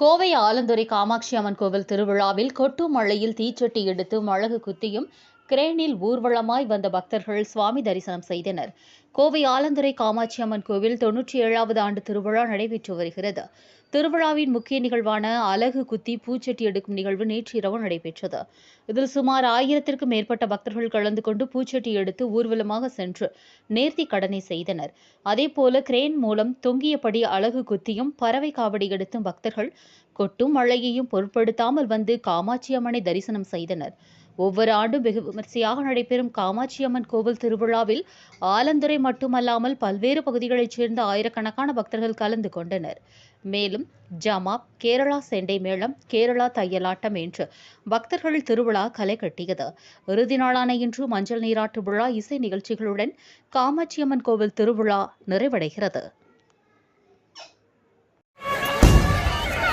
கோவை ஆலந்துறை காமாட்சி அம்மன் கோவில் திருவிழாவில் கொட்டும் மழையில் தீச்சட்டி எடுத்து அலகு குத்தியும் கிரேனில் ஊர்வலமாய் வந்த பக்தர்கள் சுவாமி தரிசனம் செய்தனர். கோவை ஆலந்துறை காமாட்சி அம்மன் கோவில் 97வது ஆண்டு திருவிழா நடைபெற்று வருகிறது. திருவிழாவின் முக்கிய நிகழ்வான அலகு குத்தி பூச்சட்டி எடுக்கும் நிகழ்வு நேற்று இரவு நடைபெற்றது. இதில் சுமார் 1000த்திற்கும் மேற்பட்ட பக்தர்கள் கலந்து கொண்டு பூச்சட்டி எடுத்து ஊர்வலமாக சென்று நேர்த்தி கடனை செய்தனர். அதேபோல கிரேன் மூலம் தொங்கியபடி அலகு குத்தியும் பறவை காவடி எடுத்தும் பக்தர்கள் கொட்டும் மழையையும் பொருட்படுத்தாமல் வந்து காமாட்சி அம்மனை தரிசனம் செய்தனர். ஒவ்வொரு ஆண்டும் வெகு விமர்சையாக நடைபெறும் காமாட்சி அம்மன் கோவில் திருவிழாவில் ஆலந்துறை மட்டுமல்லாமல் பல்வேறு பகுதிகளைச் சேர்ந்த ஆயிரக்கணக்கான பக்தர்கள் கலந்து கொண்டனர். மேலும் ஜமாப், கேரளா செண்டை மேளம், கேரளா தையலாட்டம் என்று பக்தர்கள் திருவிழா களை கட்டியது. இறுதி நாளான இன்று மஞ்சள் நீராட்டு விழா, இசை நிகழ்ச்சிகளுடன் காமாட்சி அம்மன் கோவில் திருவிழா நிறைவடைகிறது.